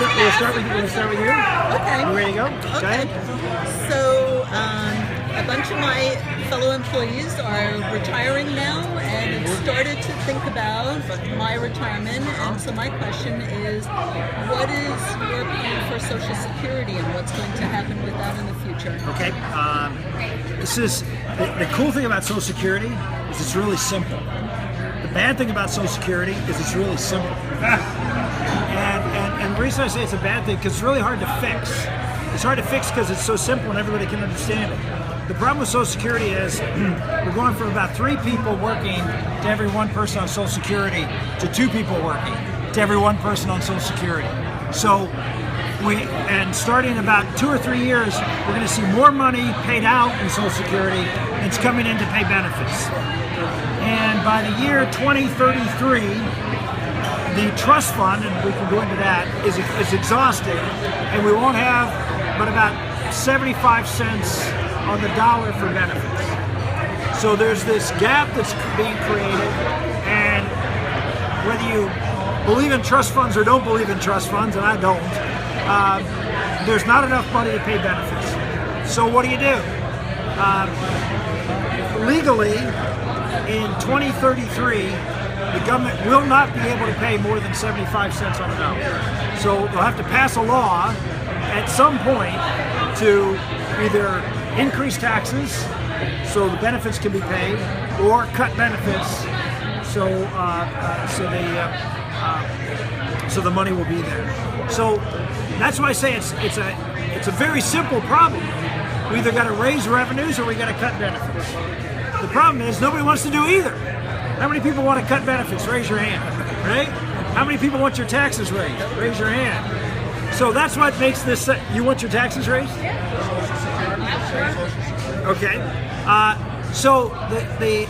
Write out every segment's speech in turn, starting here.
We'll start with you. Okay. You ready to go? Okay. Go ahead. So, a bunch of my fellow employees are retiring now and have started to think about my retirement. And so my question is, what is your plan for Social Security and what's going to happen with that in the future? Okay. This is the cool thing about Social Security is it's really simple. The bad thing about Social Security is it's really simple. And the reason I say it's a bad thing because it's really hard to fix. It's hard to fix because it's so simple and everybody can understand it. The problem with Social Security is we're going from about 3 people working to every 1 person on Social Security to 2 people working to every 1 person on Social Security. So starting in about 2 or 3 years, we're going to see more money paid out in Social Security than it's coming in to pay benefits. And by the year 2033, the trust fund, and we can go into that, is exhausted, and we won't have but about 75 cents on the dollar for benefits. So there's this gap that's being created, and whether you believe in trust funds or don't believe in trust funds, and I don't, there's not enough money to pay benefits. So what do? Legally, in 2033, the government will not be able to pay more than 75 cents on the dollar. So they'll have to pass a law at some point to either increase taxes so the benefits can be paid, or cut benefits so the money will be there. So that's why I say it's a very simple problem. We either got to raise revenues or we got to cut benefits. The problem is nobody wants to do either. How many people want to cut benefits? Raise your hand, right? How many people want your taxes raised? Raise your hand. So that's what makes this, you want your taxes raised? Okay. So the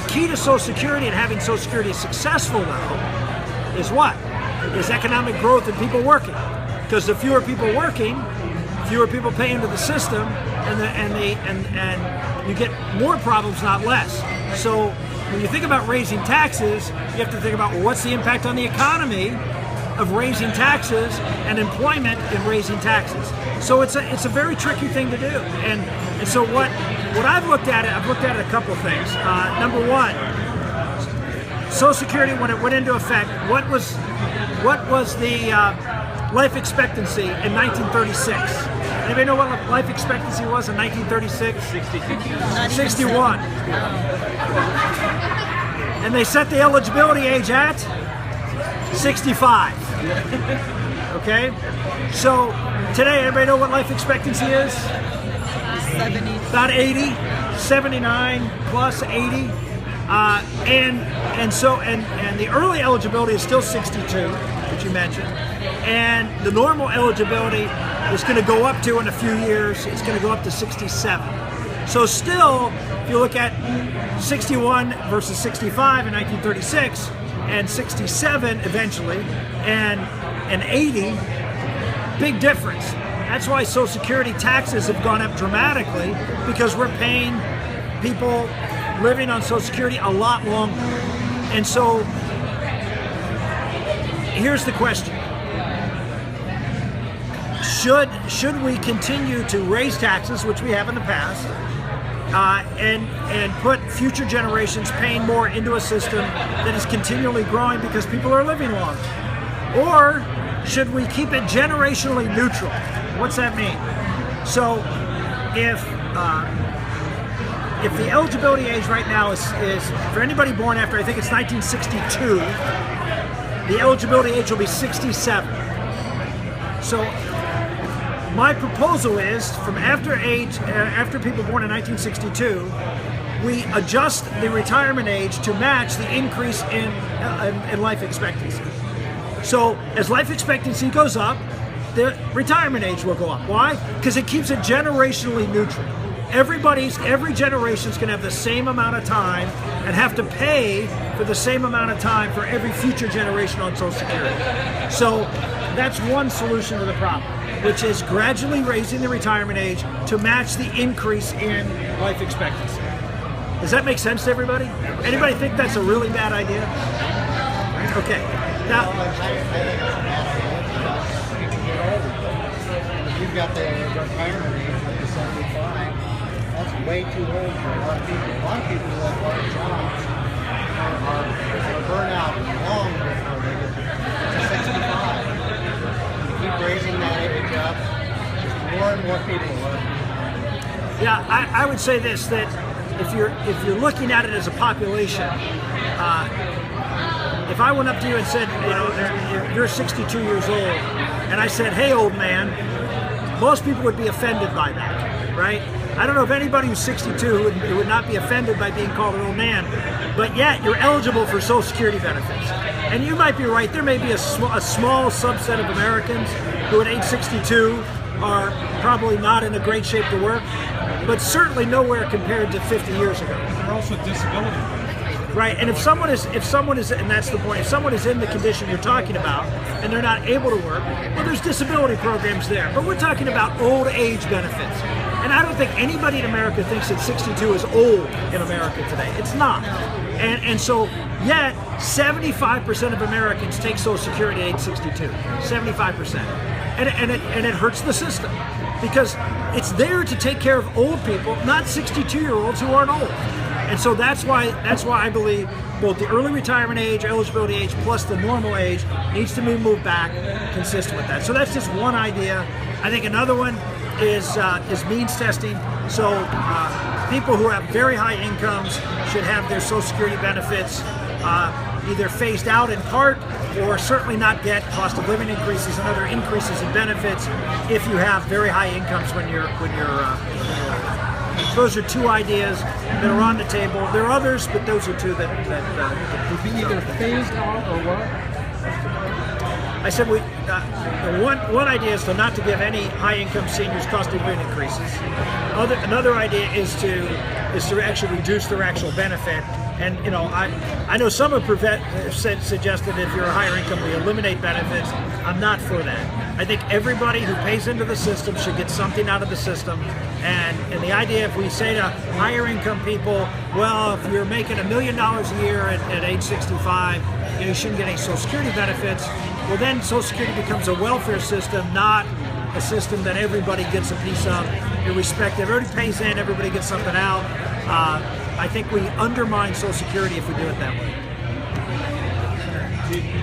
key to Social Security and having Social Security successful though is what? Is economic growth and people working. Because the fewer people working, fewer people pay into the system, and you get more problems, not less. So when you think about raising taxes, you have to think about, well, what's the impact on the economy of raising taxes and employment in raising taxes. So it's a very tricky thing to do. And so what I've looked at a couple of things. Number one, Social Security, when it went into effect, what was the life expectancy in 1936? Anybody know what life expectancy was in 1936? 61. And they set the eligibility age at 65. Okay? So today, everybody know what life expectancy is? 70. About 80, 79 plus 80. And the early eligibility is still 62, which you mentioned. And the normal eligibility is going to go up to, in a few years, it's going to go up to 67. So still, if you look at 61 versus 65 in 1936, and 67 eventually, and 80, big difference. That's why Social Security taxes have gone up dramatically, because we're paying people living on Social Security a lot longer. And so, here's the question. Should we continue to raise taxes, which we have in the past, and put future generations paying more into a system that is continually growing because people are living longer? Or should we keep it generationally neutral? What's that mean? So if the eligibility age right now is for anybody born after, I think it's 1962, the eligibility age will be 67. So my proposal is, from after people born in 1962, we adjust the retirement age to match the increase in life expectancy. So as life expectancy goes up, the retirement age will go up. Why? Because it keeps it generationally neutral. Every generation is going to have the same amount of time and have to pay for the same amount of time for every future generation on Social Security. So that's one solution to the problem, which is gradually raising the retirement age to match the increase in life expectancy. Does that make sense to everybody? Anybody think that's a really bad idea? Okay. Now, you've got the retirement age of the 75. That's way too old for a lot of people. A lot of people who have large jobs are burnt out long before they get to 65. You keep raising that age up, just more and more people are. Yeah, I would say this, that if you're looking at it as a population, if I went up to you and said, you're 62 years old, and I said, hey, old man, most people would be offended by that, right? I don't know if anybody who's 62 would not be offended by being called an old man, but yet you're eligible for Social Security benefits. And you might be right, there may be a small subset of Americans who at age 62 are probably not in a great shape to work, but certainly nowhere compared to 50 years ago. There are also disability benefits. Right, and if someone is, and that's the point, if someone is in the condition you're talking about and they're not able to work, well, there's disability programs there. But we're talking about old age benefits. And I don't think anybody in America thinks that 62 is old in America today. It's not. And so, yet, 75% of Americans take Social Security at age 62. 75%. And it hurts the system. Because it's there to take care of old people, not 62-year-olds who aren't old. And so that's why I believe both the early retirement age, eligibility age, plus the normal age needs to be moved back consistent with that. So that's just one idea. I think another one is means testing. So people who have very high incomes should have their Social Security benefits either phased out in part or certainly not get cost of living increases and other increases in benefits if you have very high incomes when you're those are two ideas that are on the table. There are others, but those are two that would be either phased out or what? I said one idea is to not to give any high-income seniors cost of living increases. Another idea is to actually reduce their actual benefit. And I know some have suggested if you're a higher income we eliminate benefits. I'm not for that. I think everybody who pays into the system should get something out of the system. And the idea, if we say to higher income people, well, if you're making $1 million a year at age 65, you shouldn't get any Social Security benefits. Well, then Social Security becomes a welfare system, not a system that everybody gets a piece of, irrespective. Everybody pays in, everybody gets something out. I think we undermine Social Security if we do it that way.